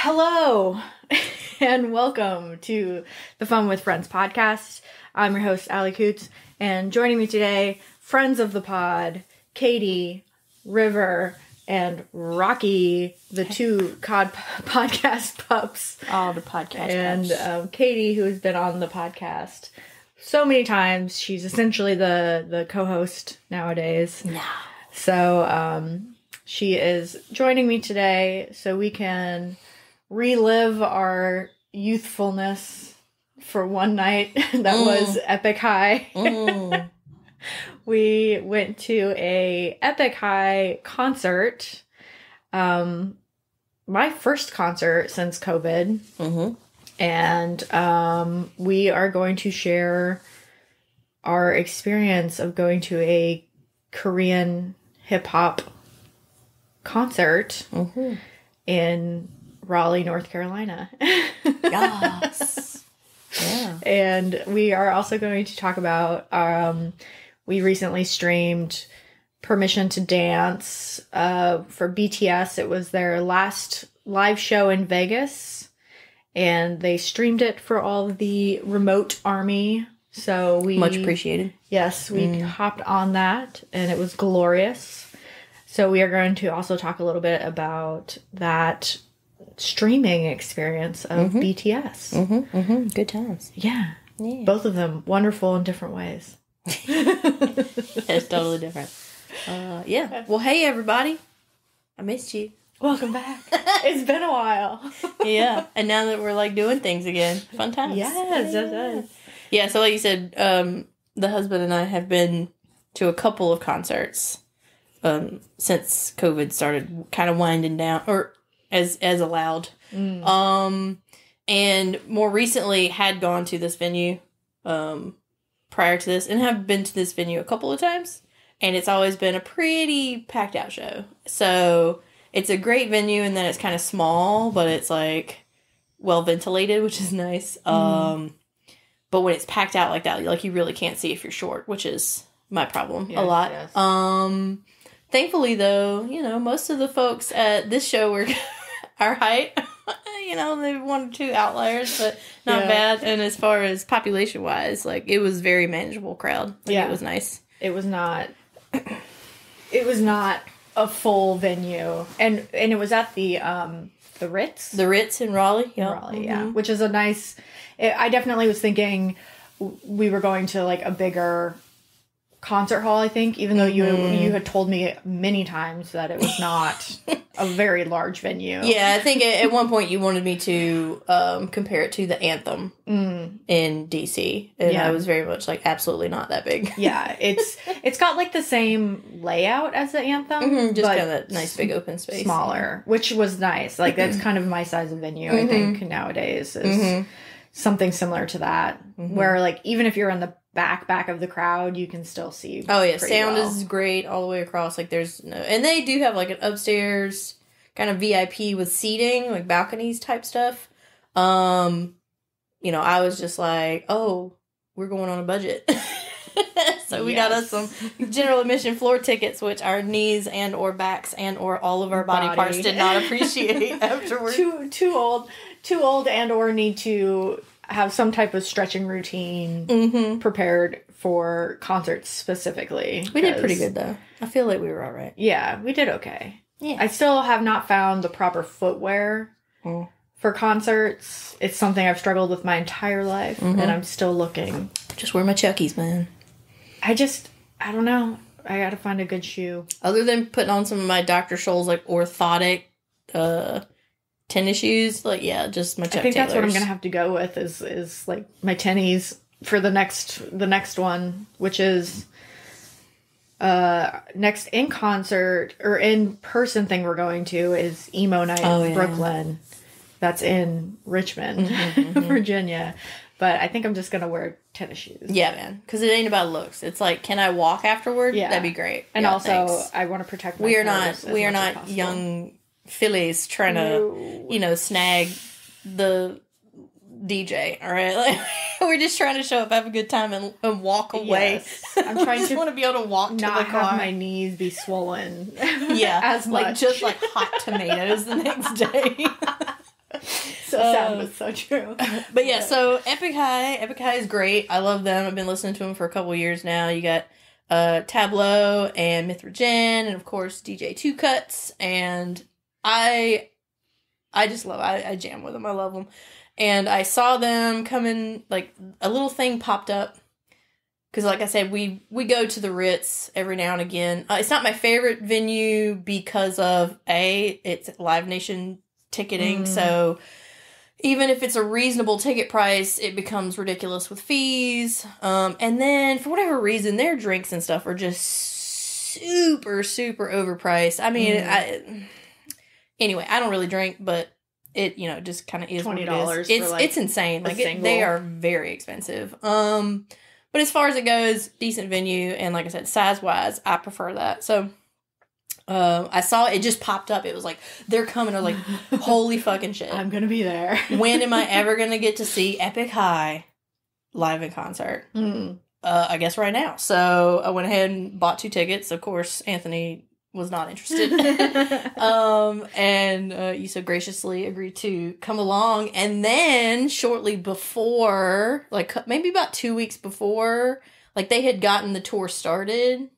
Hello, and welcome to the Fun with Friends podcast. I'm your host, Allie Coots, and joining me today, friends of the pod, Katie, River, and Rocky, the two podcast pups. Oh, the podcast pups. And Katie, who has been on the podcast so many times. She's essentially the co-host nowadays. No. So she is joining me today so we can relive our youthfulness for one night that was Epik High. We went to a Epik High concert. My first concert since COVID. And we are going to share our experience of going to a Korean hip-hop concert in Raleigh, North Carolina. Yes. Yeah. And we are also going to talk about, we recently streamed Permission to Dance for BTS. It was their last live show in Vegas, and they streamed it for all of the remote army. So we... Much appreciated. Yes, we hopped on that, and it was glorious. So we are going to also talk a little bit about that streaming experience of BTS. Good times. Yeah. Both of them wonderful in different ways. It's totally different. Yeah. Well, hey, everybody. I missed you. Welcome back. It's been a while. Yeah. And now that we're, doing things again. Fun times. Yes. Yeah, so like you said, the husband and I have been to a couple of concerts since COVID started kind of winding down, or as allowed. And more recently had gone to this venue prior to this, and have been to this venue a couple of times, and it's always been a pretty packed out show. So it's a great venue, and then it's kind of small, but it's well ventilated, which is nice. But when it's packed out like that, you really can't see if you're short, which is my problem a lot. Yes. Thankfully, though, most of the folks at this show were our height. They one or two outliers, but not bad. And as far as population-wise, it was very manageable crowd. It was nice. It was not a full venue. And it was at the Ritz? The Ritz in Raleigh. Yep. Raleigh, yeah. Which is a nice... I definitely was thinking we were going to, a bigger concert hall, I think, even though you had told me many times that it was not a very large venue. Yeah, I think at one point you wanted me to compare it to the Anthem in D.C. And I was very much absolutely not that big. Yeah, it's got the same layout as the Anthem. Just kind of a nice big open space. Smaller, which was nice. That's kind of my size of venue, I think, nowadays is something similar to that. Where, even if you're in the back of the crowd, you can still see. Oh yeah, sound is great all the way across. There's no, and they do have an upstairs kind of VIP with seating, balconies type stuff. I was just oh, we're going on a budget. So we got us some general admission floor tickets, which our knees and or backs and or all of our body parts did not appreciate afterwards. Too old and or need to have some type of stretching routine prepared for concerts specifically. We did pretty good, though. I feel like we were all right. Yeah, we did okay. Yeah. I still have not found the proper footwear for concerts. It's something I've struggled with my entire life, and I'm still looking. Just wear my Chuckies, man. I don't know. I gotta find a good shoe. Other than putting on some of my Dr. Scholl's, orthotic tennis shoes, just my Chuck I think Taylors. that's what I'm gonna have to go with is my tennies for the next one, which is next in concert or in person thing we're going to is Emo Night in Brooklyn. That's in Richmond, Virginia. But I think I'm just gonna wear tennis shoes. Yeah, man, because it ain't about looks. It's can I walk afterward? Yeah, that'd be great. And also, I want to protect my we are not young fillies trying to, snag the DJ. All right, we're just trying to show up, have a good time, and walk away. Yes. I'm trying to want to be able to walk to the car, not have my knees be swollen. Yeah, as much. just hot tomatoes the next day. sound was so true. But yeah, so Epik High is great. I love them. I've been listening to them for a couple years now. You got Tableau and Mithragen, and of course DJ Two Cuts, and I just love. I jam with them. I love them, and I saw them coming. Like a little thing popped up because, like I said, we go to the Ritz every now and again. It's not my favorite venue because of it's Live Nation ticketing, so. Even if it's a reasonable ticket price, it becomes ridiculous with fees. And then, for whatever reason, their drinks and stuff are just super, super overpriced. I mean, anyway, I don't really drink, but it, just kind of is $20 what it is. It's insane. Like, they are very expensive. But as far as it goes, decent venue. And like I said, size-wise, I prefer that. So... I saw it just popped up. It was like, they're coming. I was like, holy fucking shit. I'm going to be there. When am I ever going to get to see Epik High live in concert? I guess right now. So I went ahead and bought 2 tickets. Of course, Anthony was not interested. And you so graciously agreed to come along. And then shortly before, like maybe about 2 weeks before, like they had gotten the tour started.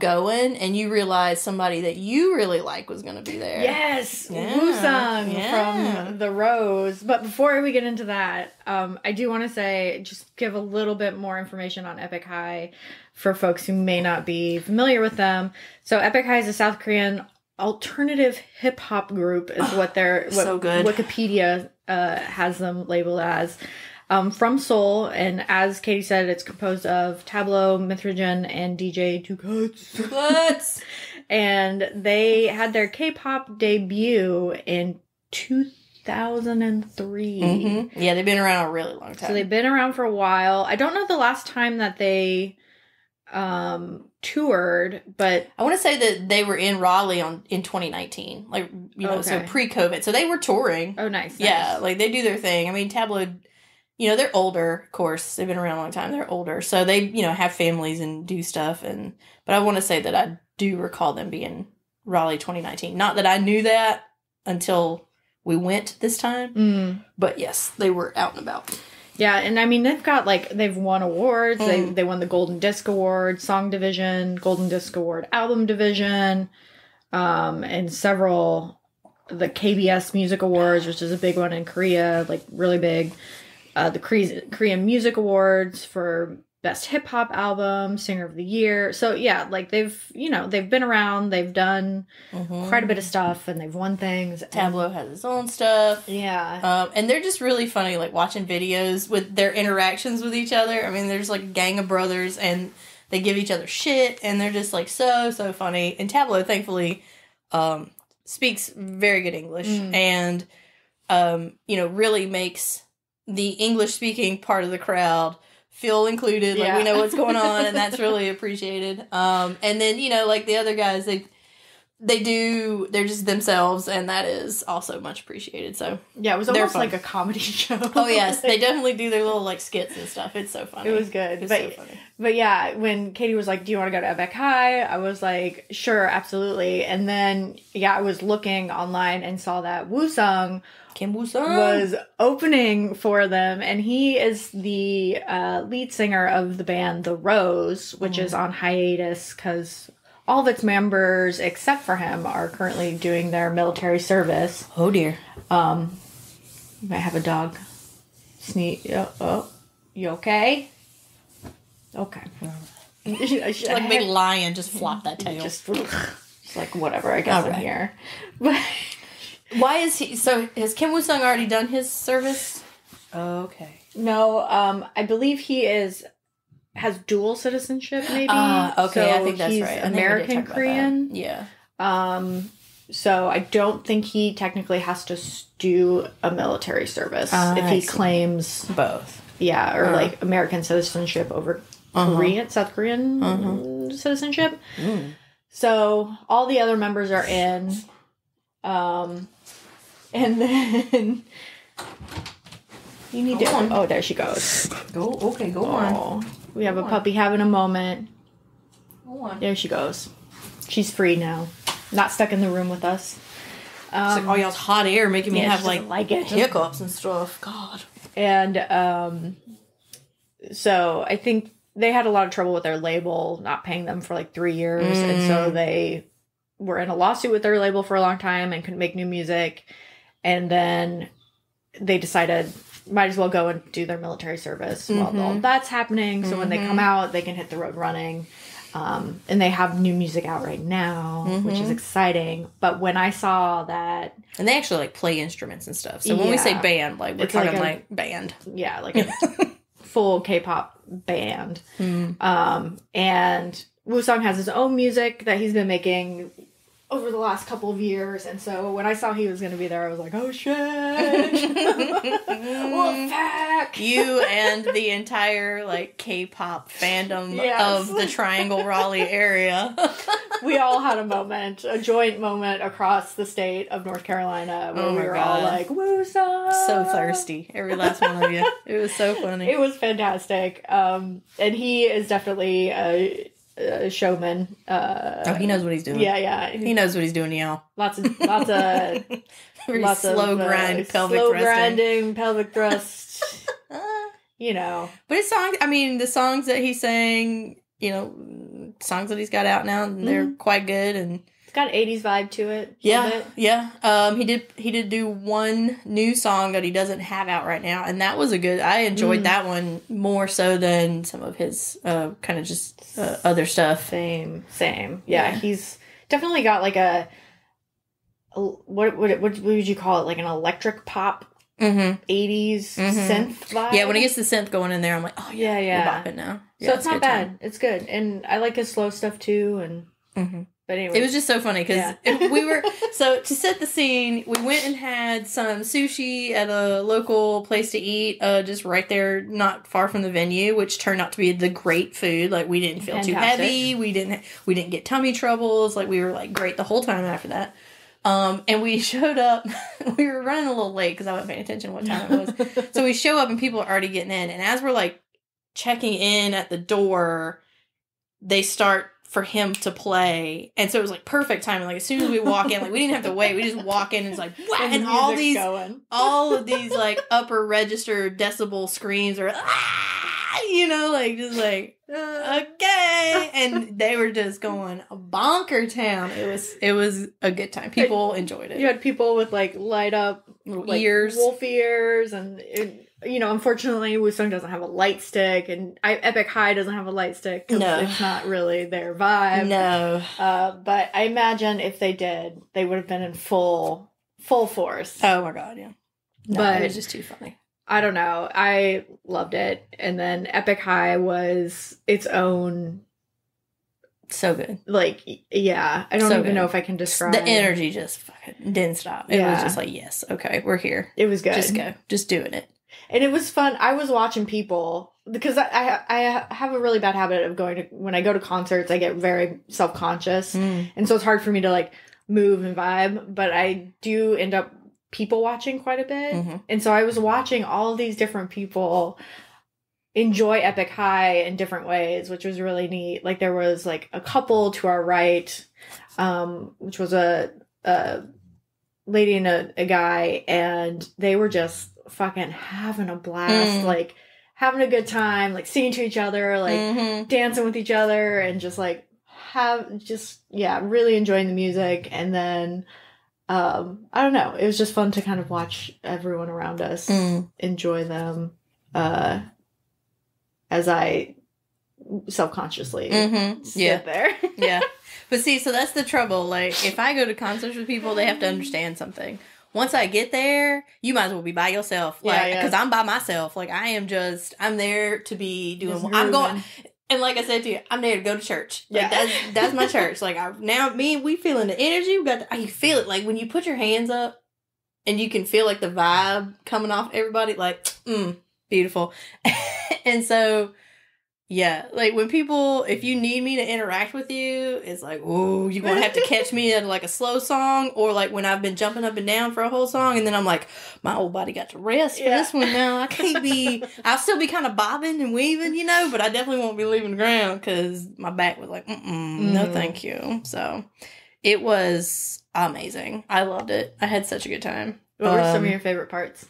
Going, and you realize somebody that you really like was going to be there. Yes, Woosung from The Rose. But before we get into that, I do want to say, just give a little bit more information on Epik High for folks who may not be familiar with them. So Epik High is a South Korean alternative hip hop group, is what so good. Wikipedia has them labeled as. From Seoul, and as Katie said, it's composed of Tableau, Mithragen, and DJ Two Cuts. And they had their K-pop debut in 2003. Mm-hmm. Yeah, they've been around a really long time. So they've been around for a while. I don't know the last time that they toured, but I want to say that they were in Raleigh in 2019, like so pre-COVID. So they were touring. Oh, nice. Yeah, like they do their thing. I mean, Tableau. They're older, of course. They've been around a long time. They're older. So they, have families and do stuff. But I want to say that I do recall them being Raleigh 2019. Not that I knew that until we went this time. But yes, they were out and about. Yeah, and I mean, they've won awards. They won the Golden Disc Award, Song Division, Golden Disc Award, Album Division, and several, the KBS Music Awards, which is a big one in Korea, like really big. The Korean Music Awards for Best Hip Hop Album, Singer of the Year. So yeah, like they've been around, they've done quite a bit of stuff, and they've won things. Tableau has its own stuff. Yeah. And they're just really funny, like watching videos with their interactions with each other. I mean, there's like a gang of brothers, and they give each other shit, and they're just like so funny. And Tableau, thankfully, speaks very good English, and really makes the English-speaking part of the crowd feel included. Like, we know what's going on, and that's really appreciated. And then, like the other guys, they're just themselves, and that is also much appreciated. So yeah, it was almost like a comedy show. Oh, yes. They definitely do their little, like, skits and stuff. It's so funny. It was good. So funny. But yeah, when Katie was like, do you want to go to Epik High? I was like, sure, absolutely. And then, I was looking online and saw that Woosung Kim Woo-sung was opening for them, and he is the lead singer of the band The Rose, which is on hiatus because all of its members, except for him, are currently doing their military service. Oh dear. You might have a dog sneeze. Oh, you okay? Okay. Like a big lion, just flop that tail. Just like whatever. I guess I'm here, but. Why is he... So, has Kim Woo-sung already done his service? Okay. No, I believe he has dual citizenship, maybe. Okay, so I think that's he's right. American Korean. Yeah. So I don't think he technically has to do a military service if he claims... Both. Yeah, or like American citizenship over South Korean citizenship. So all the other members are in... and then you need to. Oh, there she goes. Go on. We have a puppy having a moment. Go on. There she goes. She's free now, not stuck in the room with us. It's like all y'all's hot air making me have like it. hiccups and stuff. God. And so I think they had a lot of trouble with their label not paying them for like 3 years. And so they were in a lawsuit with their label for a long time and couldn't make new music. And then they decided might as well go and do their military service while all that's happening. So when they come out, they can hit the road running. And they have new music out right now, which is exciting. But when I saw that... And they actually, like, play instruments and stuff. So when we say band, like, we're talking, like, band. Yeah, like a full K-pop band. And Woo-sung has his own music that he's been making over the last couple of years. And so when I saw he was going to be there, I was like, oh, shit. Wolfpack. You and the entire, like, K-pop fandom of the Triangle Raleigh area. We all had a joint moment across the state of North Carolina where we were all like, Woo-sung. So thirsty. Every last one of you. It was so funny. It was fantastic. And he is definitely a showman. He knows what he's doing. Yeah. He knows what he's doing, y'all. Lots of slow grind pelvic slow thrusting. grinding pelvic thrust. You know. But his songs, I mean, the songs that he sang, you know, songs that he's got out now, they're quite good, and it's got an 80s vibe to it. Yeah. He did do one new song that he doesn't have out right now, and that was I enjoyed that one more so than some of his kind of just other stuff. Same. Yeah, he's definitely got like a what would you call it? Like an electric pop 80s synth vibe. Yeah, when he gets the synth going in there, I'm like, oh yeah. We're bopping now. So it's not bad. It's good, and I like his slow stuff too. And but anyway, it was just so funny because we were to set the scene. We went and had some sushi at a local place to eat, just right there, not far from the venue, which turned out to be the great food. Like we didn't feel too heavy. We didn't get tummy troubles. Like we were like great the whole time after that. And we showed up, we were running a little late because I wasn't paying attention to what time it was. So we show up and people are already getting in. And as we're like checking in at the door, they start for him to play. And so it was like perfect timing. Like as soon as we walk in, like we didn't have to wait. We just walk in and it's like, wow. And all of these like upper register decibel screams are, you know, like just like, okay. And they were just going bonker town. It was a good time. People enjoyed it. You had people with like light up like, ears, wolf ears, and you know, unfortunately, Woo-sung doesn't have a light stick, and Epik High doesn't have a light stick because it's not really their vibe. No. But I imagine if they did, they would have been in full force. Oh my god, yeah. No, but it was just too funny. I don't know. I loved it. And then Epik High was its own. So good. Like, yeah. I don't even know if I can describe. The energy just fucking didn't stop. It was just like, yes, okay, we're here. It was good. Just go. Just doing it. And it was fun. I was watching people because I have a really bad habit of when I go to concerts, I get very self-conscious. And so it's hard for me to like move and vibe, but I do end up people watching quite a bit. And so I was watching all these different people enjoy Epik High in different ways, which was really neat. Like there was like a couple to our right, which was a lady and a guy, and they were just fucking having a blast, like having a good time, like singing to each other, like dancing with each other, and just like really enjoying the music. And then I don't know, it was just fun to kind of watch everyone around us enjoy them as I self-consciously sit there. Yeah. But see, so that's the trouble. Like, if I go to concerts with people, they have to understand something. Once I get there, you might as well be by yourself. Like, because I'm by myself. Like, I'm there to be doing what I'm going. And like I said to you, I'm there to go to church. Like, that's my church. Like, we feeling the energy. You feel it. Like, when you put your hands up and you can feel, like, the vibe coming off everybody, like, beautiful. And so, yeah, like when people, if you need me to interact with you, it's like, oh, you're going to have to catch me at like a slow song, or like when I've been jumping up and down for a whole song, and then I'm like, my old body got to rest for this one now. I'll still be kind of bobbing and weaving, you know, but I definitely won't be leaving the ground because my back was like, no, thank you. So, It was amazing. I loved it. I had such a good time. What were some of your favorite parts?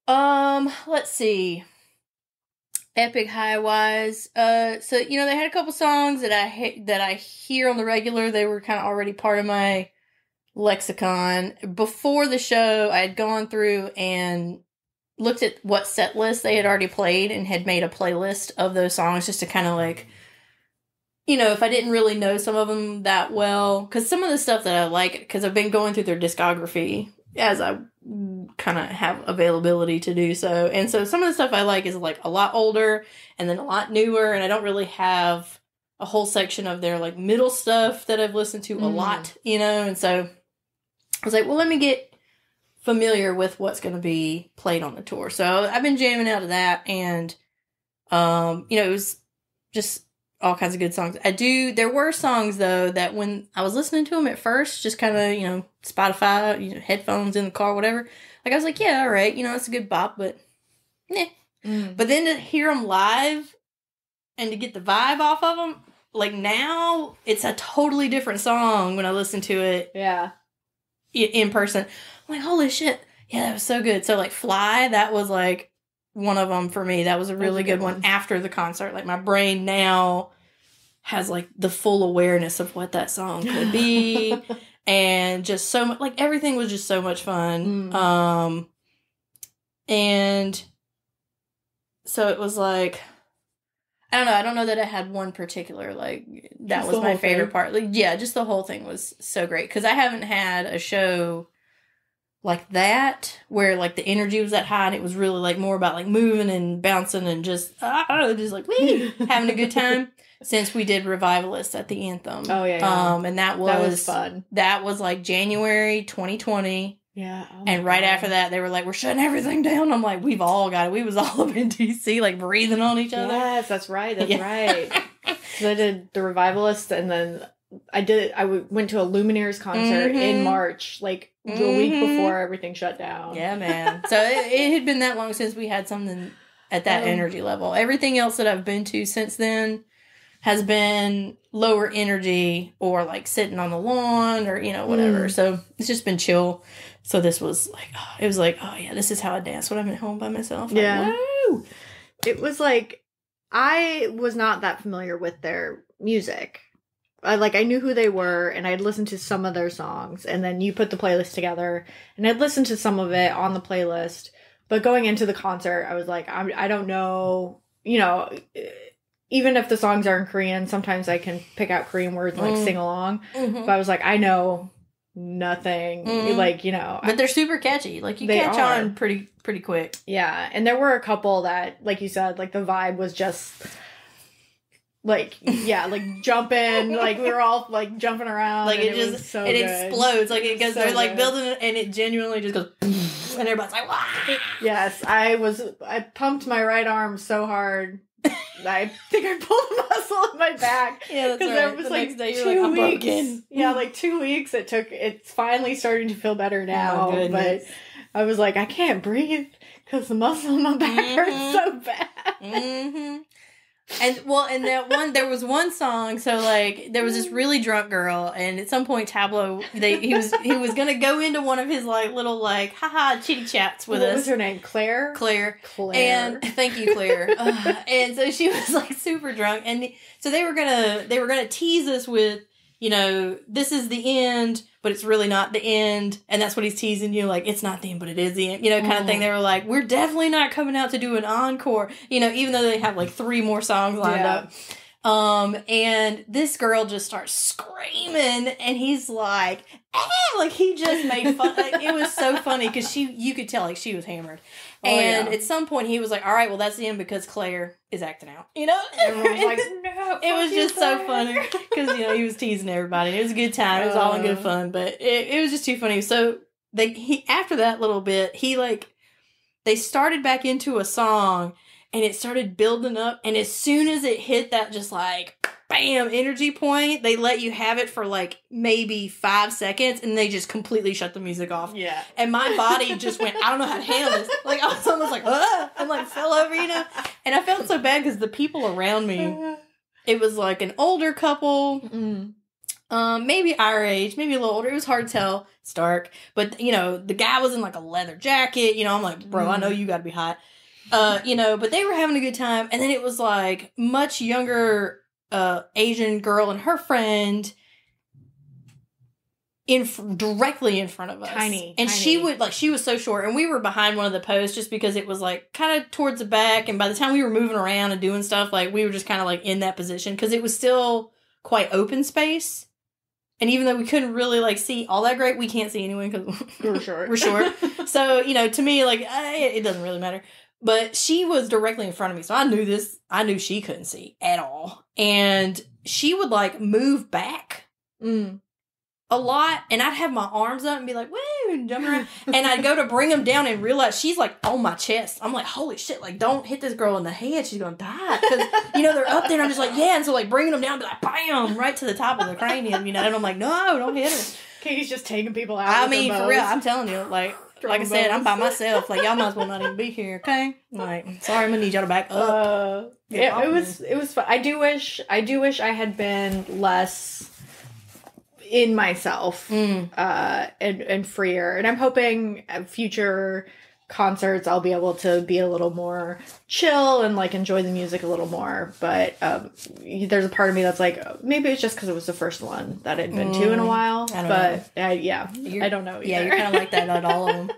Let's see. Epik High wise, so they had a couple songs that I hear on the regular. They were kind of already part of my lexicon. Before the show, I had gone through and looked at what set list they had already played and had made a playlist of those songs just to kind of like, if I didn't really know some of them that well, because some of the stuff that I like, because I've been going through their discography as I kind of have availability to do so. And so some of the stuff I like is like a lot older and then a lot newer, and I don't really have a whole section of their like middle stuff that I've listened to a lot, and so I was like, well, let me get familiar with what's going to be played on the tour. So I've been jamming out of that, and it was just all kinds of good songs. There were songs though that when I was listening to them at first, just kind of, Spotify, headphones in the car, whatever. Like I was like, yeah, all right, it's a good bop, but yeah. But then to hear them live and to get the vibe off of them, like now it's a totally different song when I listen to it. Yeah. In person. I'm like, holy shit. Yeah, that was so good. So like Fly, that was like one of them for me. That was a really good one after the concert. Like my brain now has like the full awareness of what that song could be. And just so much, like everything was just so much fun. And so it was like, I don't know that I had one particular, like, that just was my favorite part. Like, yeah, just the whole thing was so great. Because I haven't had a show like that where, like, the energy was that high and it was really, like, more about, like, moving and bouncing and just like, wee, having a good time since we did Revivalists at the Anthem. Oh, yeah. And that was fun. That was, like, January 2020. Yeah. Oh and right after that, they were like, we're shutting everything down. I'm like, we've all got it. We was all up in D.C., like, breathing on each other. Yes, that's right. That's right. So I did the Revivalists, and then I went to a Lumineers concert in March, like, the week before everything shut down. Yeah, man. So it had been that long since we had something at that energy level. Everything else that I've been to since then has been lower energy or, like, sitting on the lawn or, whatever. So it's just been chill. So this was like, it was like, oh yeah, this is how I dance when I'm at home by myself. Like, yeah. Woo! It was like, I was not that familiar with their music. I knew who they were, and I'd listened to some of their songs, and then you put the playlist together, and I'd listened to some of it on the playlist. But going into the concert, I was like, I don't know, even if the songs are in Korean, sometimes I can pick out Korean words and, like, sing along. But I was like, I know nothing, but they're super catchy. Like, you catch on pretty quick. Yeah, and there were a couple that, like you said, like, the vibe was just like, yeah, like, jumping, like, we were all, like, jumping around, like, it just so it good. Explodes, like, it goes, so they're like good. Building it, and it genuinely just goes and everybody's like, wah! Yes, I pumped my right arm so hard I think I pulled a muscle in my back. Yeah, that's right. Because it was like 2 weeks. Yeah, like 2 weeks it took. It's finally starting to feel better now. Oh, but I was like, I can't breathe because the muscle in my back hurts so bad. And there was one song, so like there was this really drunk girl, and at some point Tableau he was gonna go into one of his like little like haha chitty chats with us. What was her name? Claire. And thank you, Claire. And so she was like super drunk, and so they were gonna tease us with, this is the end, but it's really not the end. And that's what he's teasing you, like, it's not the end, but it is the end, kind of thing. They were like, we're definitely not coming out to do an encore, even though they have like 3 more songs lined up. And this girl just starts screaming, and he's like, like he just made fun. Like, it was so funny because you could tell like she was hammered. At some point he was like, all right, well, that's the end because Claire is acting out. Everyone was like, no. It was just so funny because he was teasing everybody. It was a good time. It was all in good fun, but it was just too funny. So after that little bit, they started back into a song, and it started building up. And as soon as it hit that just like bam energy point, they let you have it for like maybe 5 seconds, and they just completely shut the music off. Yeah. And my body just went, I don't know how to handle this. Like, I was almost like, and like fell over, And I felt so bad because the people around me, it was like an older couple. Maybe our age, maybe a little older. It was hard to tell. It's dark. But, you know, the guy was in like a leather jacket. You know, I'm like, bro, I know you got to be hot. You know, but they were having a good time. And then it was like much younger Asian girl and her friend directly in front of us. Tiny. She was so short, and we were behind one of the posts just because it was like kind of towards the back, and by the time we were moving around and doing stuff, like we were just kind of like in that position because it was still quite open space. And even though we couldn't really like see all that great, we can't see anyway because we're short. We're short. So, you know, to me, like it doesn't really matter. But she was directly in front of me, so I knew she couldn't see at all, and she would like move back. A lot, and I'd have my arms up and be like, woo, and jumping around. And I'd go to bring them down and realize she's like on my chest. I'm like, holy shit, like, don't hit this girl in the head. She's gonna die. Because, you know, they're up there, and I'm just like, yeah. And so, like, bringing them down, be like, bam, right to the top of the cranium, you know. And I'm like, no, don't hit her. Katie's just taking people out. I mean, for real, I'm telling you, like I said, I'm by myself. Like, y'all might as well not even be here, okay? Like, sorry, I'm gonna need y'all to back up. It was fun. I do wish I had been less in myself and freer, and I'm hoping at future concerts I'll be able to be a little more chill and like enjoy the music a little more, but there's a part of me that's like, maybe it's just because it was the first one that I'd been to in a while, I don't know either. Yeah, you're kind of like that at all of them.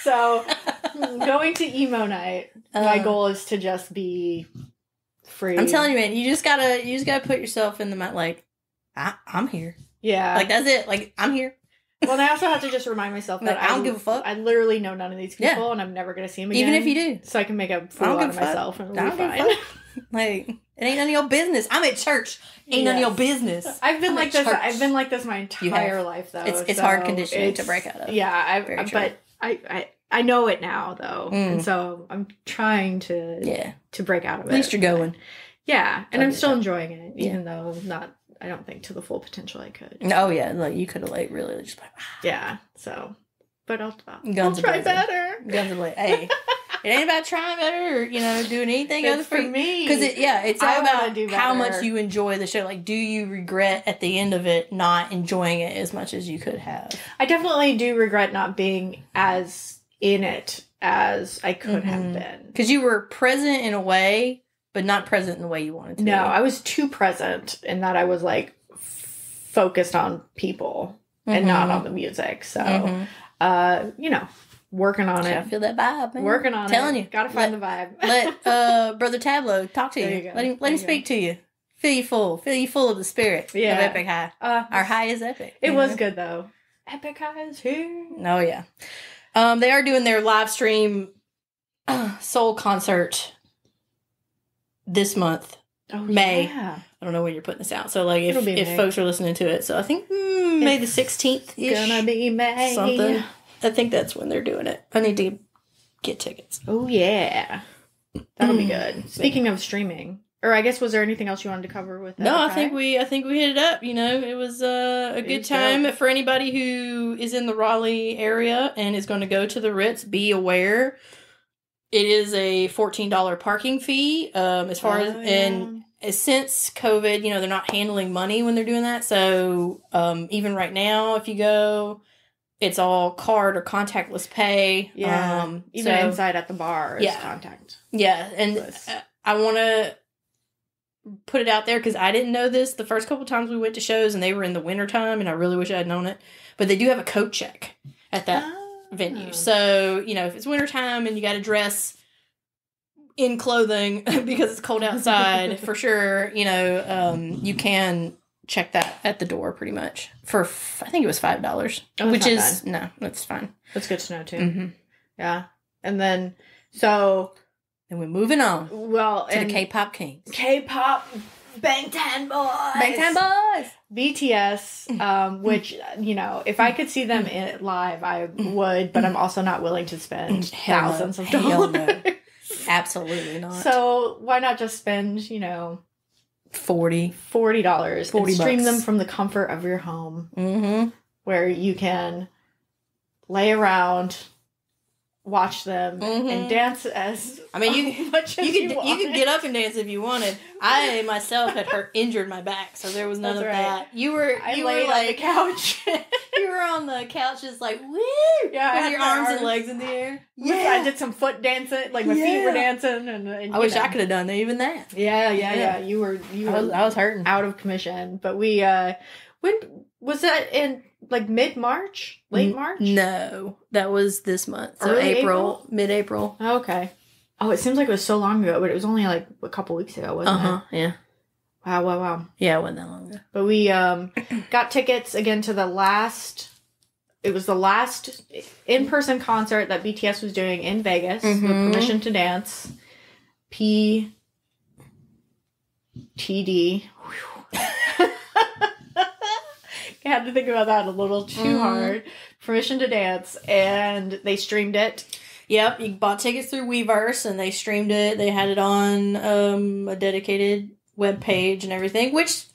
So going to emo night, my goal is to just be free. I'm telling you, man, you just gotta put yourself in the like, I'm here. Yeah. Like, that's it. Like, I'm here. Well, and I also have to just remind myself that I don't give a fuck. I literally know none of these people, and I'm never going to see them again. Even if you do. So I can make a fool out of myself, and it'll be fine. Like, it ain't none of your business. I'm at church. Ain't none of your business. I've been like this. I've been like this my entire life, though. It's hard conditioning to break out of. Yeah, but I know it now, though, and so I'm trying to break out of it. At least you're going. Yeah, and I'm still enjoying it, even though not. I don't think to the full potential I could. Oh yeah, like you could have like really just like yeah. So, but I'll try better. Guns are like, hey, it ain't about trying better or, you know, doing anything other for me. Because it's all about how much you enjoy the show. Like, do you regret at the end of it not enjoying it as much as you could have? I definitely do regret not being as in it as I could have been. Because you were present in a way, but not present in the way you wanted to. No, I was too present in that I was like focused on people and not on the music. So, you know, working on it. I feel that vibe, man. Working on Telling it. you. Gotta find the vibe. Let Brother Tableau talk to you. Let him speak to you. Feel you full of the spirit of Epik High. Our high is epic. It was good though. Epik High is here. Oh yeah. They are doing their live stream soul concert this month, May. Yeah. I don't know when you're putting this out. So, like, if folks are listening to it, so I think May the 16th. Gonna be May. Something. I think that's when they're doing it. I need to get tickets. Oh yeah, that'll be good. Speaking of streaming, or I guess was there anything else you wanted to cover with that? No, I think we hit it up. You know, it was a good time for anybody who is in the Raleigh area and is going to go to the Ritz. Be aware. It is a $14 parking fee. And since COVID, you know, they're not handling money when they're doing that. So even right now, if you go, it's all card or contactless pay. Yeah. Even inside at the bar is contact. Yeah. And I want to put it out there because I didn't know this the first couple times we went to shows and they were in the wintertime and I really wish I had known it. But they do have a coat check at that venue. So, you know, if it's wintertime and you got to dress in clothing because it's cold outside, for sure, you know, you can check that at the door pretty much for, I think it was $5, which is, no, that's fine. That's good to know too. Mm-hmm. Yeah. And then, so. And we're moving on. Well, to the K-pop kings. K-pop Bangtan Boys. Bangtan Boys. BTS, which, you know, if I could see them live, I would, but I'm also not willing to spend thousands of dollars. No. Absolutely not. So why not just spend, you know, $40 and stream them from the comfort of your home, where you can lay around watch them and dance as I mean, you could get up and dance if you wanted. I myself had injured my back, so there was none of that. You were laid on the couch. You were on the couch just like, woo! Yeah, with your arms and legs in the air. Yeah, I did some foot dancing, like my feet were dancing, and I wish I could have done even that. Yeah. You were. I was hurting, out of commission. But we when was that in like mid-March, late March? No, that was this month, so April? mid-April. Okay. Oh, it seems like it was so long ago, but it was only like a couple weeks ago, wasn't it? Yeah. Wow. Yeah, it wasn't that long ago. But we got tickets again to the last in-person concert that BTS was doing in Vegas with Permission to Dance. PTD. I had to think about that a little too hard. Permission to Dance, and they streamed it. Yep, you bought tickets through Weverse, and they streamed it. They had it on a dedicated web page and everything, which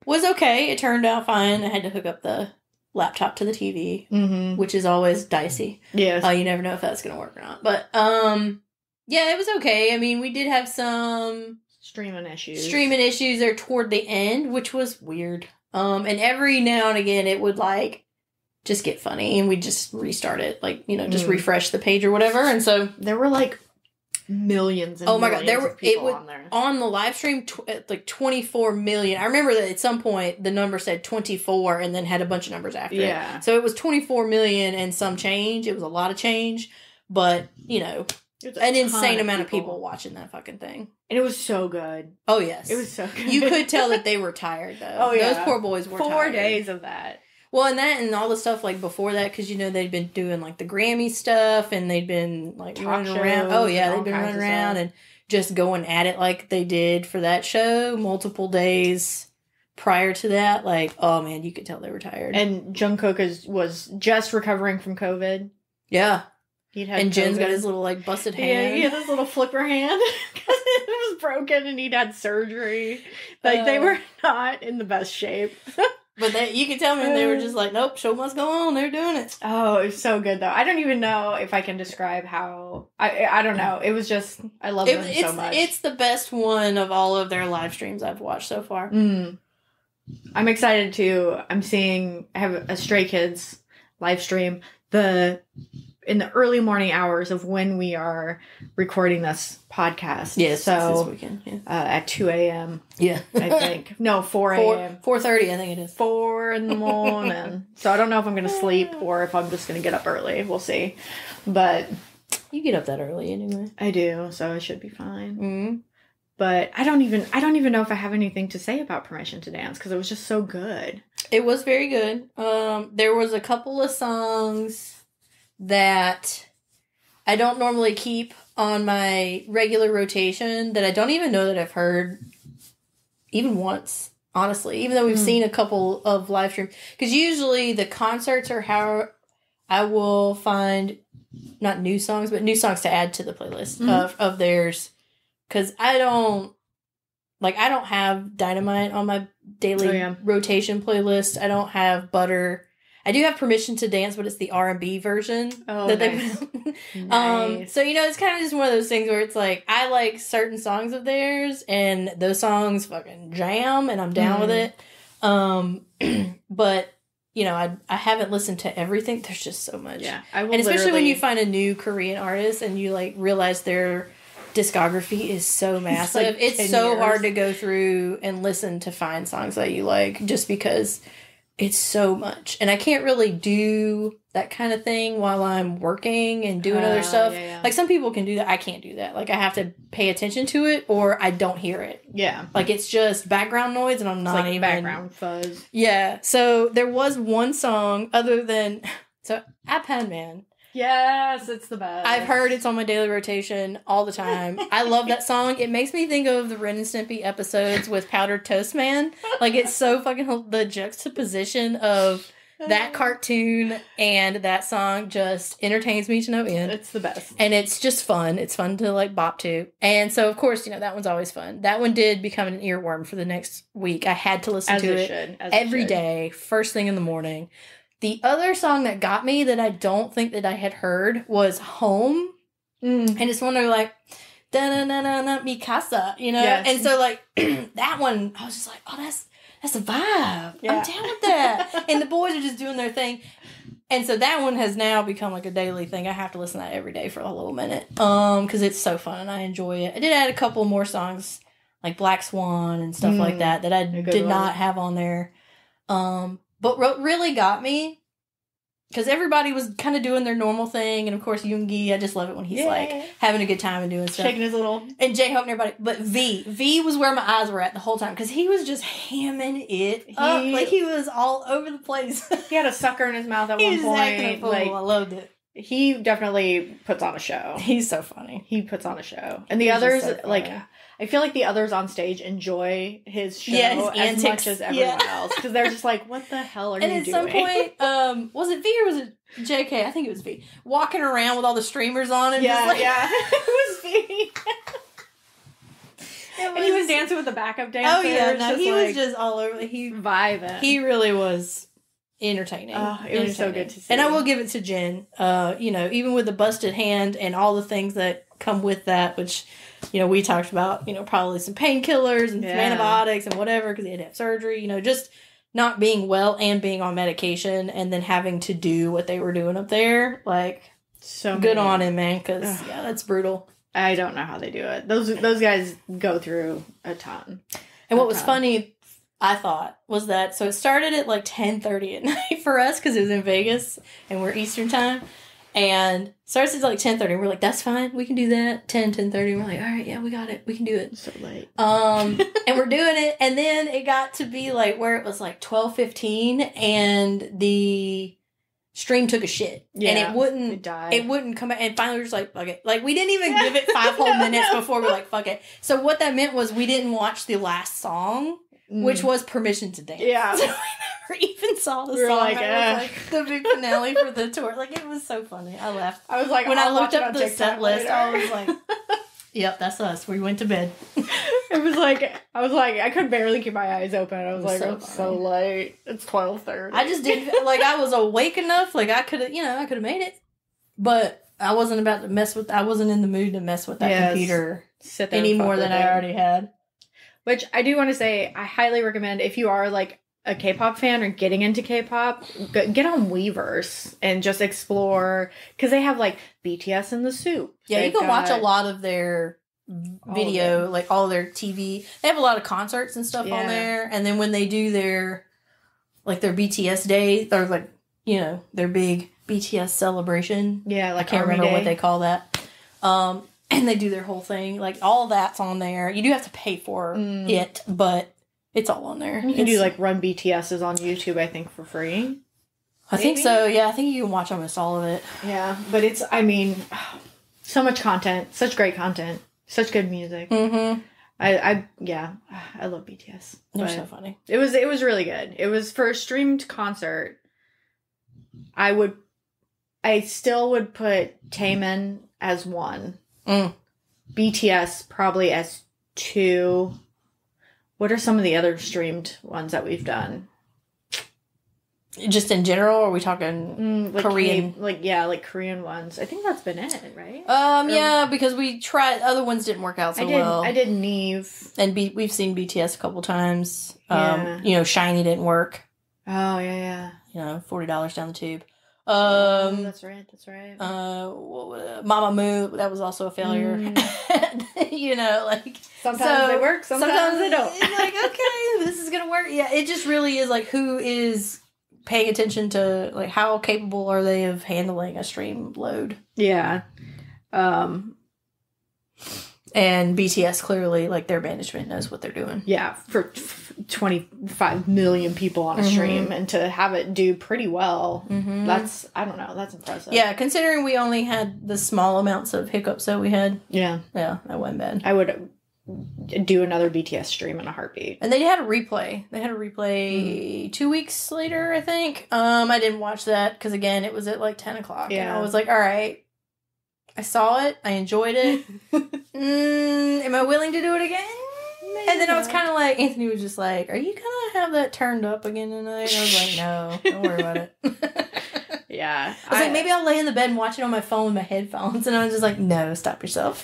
was okay. It turned out fine. I had to hook up the laptop to the TV, which is always dicey. Yes. You never know if that's going to work or not. But, yeah, it was okay. I mean, we did have some streaming issues there toward the end, which was weird. And every now and again, it would, like, just get funny, and we'd just restart it. Like, just refresh the page or whatever. And so there were, like, millions and millions of people on there. On the live stream, like 24 million. I remember that at some point, the number said 24 and then had a bunch of numbers after it. So it was 24 million and some change. It was a lot of change. But, an insane amount of people watching that fucking thing. And it was so good. Oh, yes. It was so good. You could tell that they were tired, though. Oh, yeah. Those poor boys were 4 tired. days of that. Well, and that and all the stuff, like, before that, because, they'd been doing, like, the Grammy stuff, and they'd been, like, running around. Oh, yeah, they'd been running around and just going at it like they did for that show multiple days prior to that. Like, oh, man, you could tell they were tired. And Jungkook was just recovering from COVID. Yeah. And Jin's got his little, like, busted hand. Yeah, he had his little flipper hand. Because it was broken and he'd had surgery. Like, they were not in the best shape. But you could tell me they were just like, nope, show must go on. They're doing it. Oh, it was so good, though. I don't even know if I can describe how... I don't know. It was just... I love them so much. It's the best one of all of their live streams I've watched so far. I'm excited, too. I have a Stray Kids live stream. In the early morning hours of when we are recording this podcast. Yes, so this weekend. Yeah. At 2 a.m. Yeah. I think. No, 4 a.m. 4:30, I think it is. 4 in the morning. So I don't know if I'm going to sleep or if I'm just going to get up early. We'll see. But... You get up that early anyway. I do, so I should be fine. But I don't even know if I have anything to say about Permission to Dance because it was just so good. It was very good. There was a couple of songs that I don't normally keep on my regular rotation that I don't even know that I've heard even once, honestly, even though we've seen a couple of live streams. Because usually the concerts are how I will find, not new songs, but new songs to add to the playlist of theirs. Because I don't have Dynamite on my daily rotation playlist. I don't have Butter. I do have Permission to Dance, but it's the R&B version that nice. they put. Nice. So, it's kind of just one of those things where it's like, I like certain songs of theirs, and those songs fucking jam, and I'm down with it. But, I haven't listened to everything. There's just so much. Yeah. And especially when you find a new Korean artist and you, like, realize their discography is so massive. It's so hard to go through and listen to find songs that you like, just because... It's so much. And I can't really do that kind of thing while I'm working and doing other stuff. Yeah. Like, some people can do that. I can't do that. Like, I have to pay attention to it or I don't hear it. Yeah. Like, it's just background noise and I'm not even... background fuzz. Yeah. So, there was one song other than... So, iPad Man. Yes, it's the best. I've heard it's on my daily rotation all the time. I love that song. It makes me think of the Ren and Stimpy episodes with Powdered Toast Man. Like, it's so fucking... The juxtaposition of that cartoon and that song just entertains me to no end. It's the best. And it's just fun. It's fun to, like, bop to. And so, of course, that one's always fun. That one did become an earworm for the next week. I had to listen to it every day, first thing in the morning. The other song that got me that I don't think that I had heard was Home. And it's one of like, da-na-na-na-na, mi casa, you know? Yes. And so, like, that one, I was just like, oh, that's a vibe. Yeah. I'm down with that. And the boys are just doing their thing. And so that one has now become like a daily thing. I have to listen to that every day for a little minute. Because it's so fun and I enjoy it. I did add a couple more songs like Black Swan and stuff like that I did not have on there. But what really got me, because everybody was kind of doing their normal thing, and of course Yoongi, I just love it when he's like having a good time and doing stuff, shaking his little, and J-Hope and everybody. But V was where my eyes were at the whole time because he was just hamming it up, like he was all over the place. He had a sucker in his mouth at one point. Like, I loved it. He definitely puts on a show. He's so funny. He puts on a show, and the others like. I feel like the others on stage enjoy his show his as antics. much as everyone else because they're just like, "What the hell are you doing?" And at some point, was it V or was it JK? I think it was V. Walking around with all the streamers on and just like, it was V. And he was dancing with the backup dancers. Oh yeah, no, he was just all over. He vibing. He really was entertaining. Oh, it was so good to see. And I will give it to Jen. You know, even with the busted hand and all the things that come with that, which, you know, we talked about, you know, probably some painkillers and some antibiotics and whatever because he had to have surgery, you know, just not being well and being on medication and then having to do what they were doing up there. Like, so good on him, man, because, yeah, that's brutal. I don't know how they do it. Those guys go through a ton. And what was funny, I thought, was that, so it started at like 10:30 at night for us because it was in Vegas and we're Eastern time. And starts at like 10:30. We're like, that's fine. We can do that. 10:30. We're like, all right, yeah, we got it. We can do it. So late. And we're doing it. And then it got to be like where it was like 12:15 and the stream took a shit. Yeah, and it wouldn't come out. And finally we were just like, fuck it. Like we didn't even give it 5 whole minutes before we were like, fuck it. So what that meant was we didn't watch the last song, which was Permission to Dance. Yeah. So we never even saw the song. Like, that was like the big finale for the tour. Like it was so funny. I laughed. I was like, when I looked up the TikTok set list, later. I was like, yep, that's us. We went to bed. It was like, I could barely keep my eyes open. I was like, so it's so late. It's 12:30. I just didn't, like, I was awake enough. Like, I could have made it. But I wasn't about to I wasn't in the mood to mess with that computer any more than I already had. Which I do want to say, I highly recommend if you are like a K-pop fan or getting into K-pop, get on Weverse and just explore because they have like BTS in the Soup. Yeah, you can watch a lot of their video, like all their TV. They have a lot of concerts and stuff on there, and then when they do their BTS day, or like, you know, their big BTS celebration. Yeah, like I can't remember what they call that. And they do their whole thing. Like, all that's on there. You do have to pay for it, but it's all on there. You can do, like, Run BTS's on YouTube, I think, for free. I think so, yeah. I think you can watch almost all of it. Yeah, but it's, I mean, so much content. Such great content. Such good music. Mm-hmm. I love BTS. They're so funny. It was really good. It was for a streamed concert. I still would put Taemin as 1. BTS probably as 2. What are some of the other streamed ones that we've done? Just in general, or are we talking like Korean? Like Korean ones. I think that's been it, right? Yeah, because we tried, other ones didn't work out so well. I did Neve. And we've seen BTS a couple times. You know, Shiny didn't work. Oh, yeah. You know, $40 down the tube. That's right. Mama Moo, that was also a failure. You know, like sometimes they work, sometimes they don't. It's like, okay, this is gonna work. Yeah, it just really is like who is paying attention to like how capable are they of handling a stream load. Yeah. And BTS clearly, like, their management knows what they're doing. Yeah, for 25 million people on a stream, and to have it do pretty well, that's, I don't know, that's impressive. Yeah, considering we only had the small amounts of hiccups that we had. Yeah. Yeah, that wasn't bad. I would do another BTS stream in a heartbeat. And they had a replay. 2 weeks later, I think. I didn't watch that, because, again, it was at, like, 10 o'clock. Yeah. And I was like, all right. I saw it. I enjoyed it. Am I willing to do it again? And then I was kind of like, Anthony was just like, are you going to have that turned up again tonight? And I was like, no, don't worry about it. Yeah. I was like, maybe I'll lay in the bed and watch it on my phone with my headphones. And I was just like, no, stop yourself.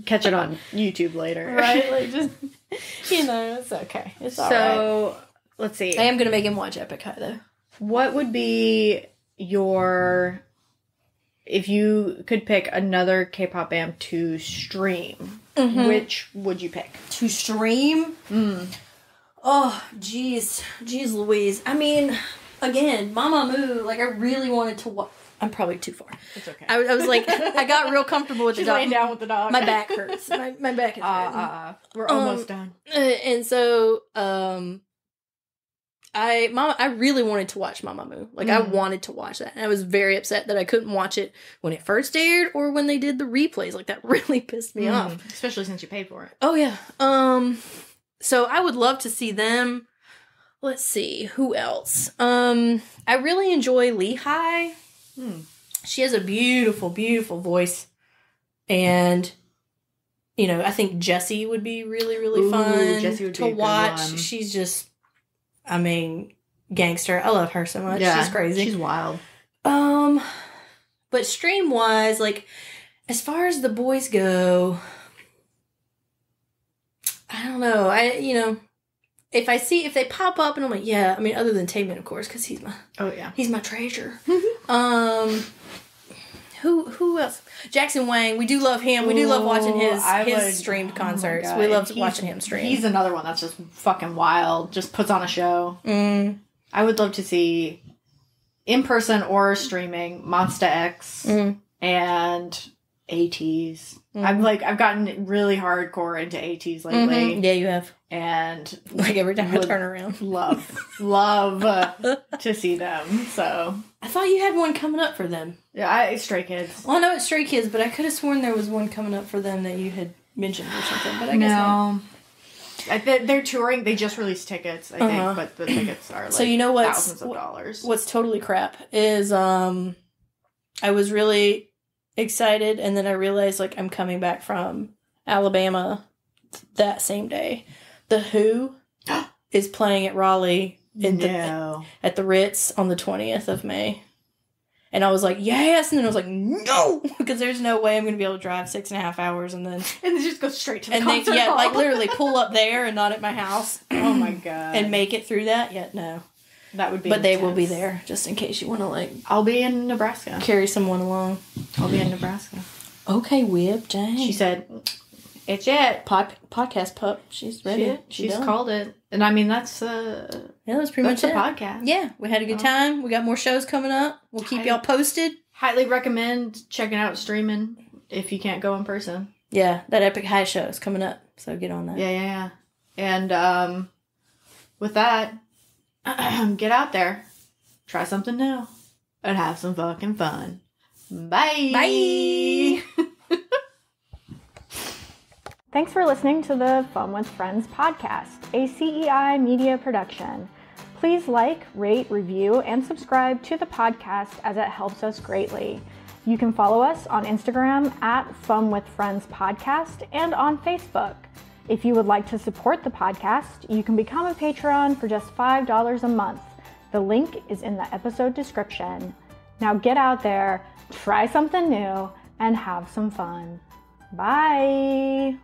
Catch it on YouTube later. Right? Like, just, it's okay. It's all right. So, let's see. I am going to make him watch Epik High, though. What would be your... If you could pick another K-pop band to stream, which would you pick? To stream? Oh, jeez. Jeez Louise. I mean, again, Mamamoo, like, I really wanted to watch... I'm probably too far. It's okay. I was like, I got real comfortable with the dog. Laying down with the dog. My back hurts. My back is hurting. We're almost done. And so, I really wanted to watch Mamamoo. Like, I wanted to watch that. And I was very upset that I couldn't watch it when it first aired or when they did the replays. Like, that really pissed me off. Especially since you paid for it. Oh, yeah. So I would love to see them. Let's see. Who else? I really enjoy High. She has a beautiful, beautiful voice. And, I think Jessie would be really, really fun to watch. She's just... gangster. I love her so much. Yeah, she's crazy. She's wild. But stream-wise, like, as far as the boys go, I don't know. If they pop up and I'm like, yeah, other than Taemin, of course, because he's my treasure. Who else? Jackson Wang. We do love him. We do love watching his streamed concerts. We love watching him stream. He's another one that's just fucking wild. Just puts on a show. I would love to see in person or streaming Monsta X and ATs. I've gotten really hardcore into ATs lately. Yeah, you have. And like every time I turn around, love to see them. So I thought you had one coming up for them. Yeah, Stray Kids. Well, I know it's Stray Kids, but I could have sworn there was one coming up for them that you had mentioned or something. But I guess not. They're touring. They just released tickets, I think, but the tickets are like so thousands of dollars. What's totally crap is I was really excited, and then I realized like I'm coming back from Alabama that same day. The Who is playing at Raleigh at the Ritz on the 20th of May. And I was like, yes! And then I was like, no! Because there's no way I'm going to be able to drive 6.5 hours and then just go straight to the concert hall. like literally pull up there and not at my house. Oh my god. And make it through that? Yeah, no. That would be But intense. they will be there, just in case you want to I'll be in Nebraska. Carry someone along. I'll be in Nebraska. Okay, Whip, dang. She said, it's it. Podcast pup. She's ready. She's called it. And that's that's pretty much the it. podcast. Yeah, we had a good time. We got more shows coming up. We'll keep y'all posted. Highly recommend checking out streaming if you can't go in person. Yeah, that Epik High show is coming up, so get on that. Yeah. And with that, get out there, try something new, and have some fucking fun. Bye. Bye. Thanks for listening to the Fun with Friends podcast, a CEI media production. Please like, rate, review, and subscribe to the podcast as it helps us greatly. You can follow us on Instagram at Fun with Friends Podcast and on Facebook. If you would like to support the podcast, you can become a Patreon for just $5 a month. The link is in the episode description. Now get out there, try something new, and have some fun. Bye!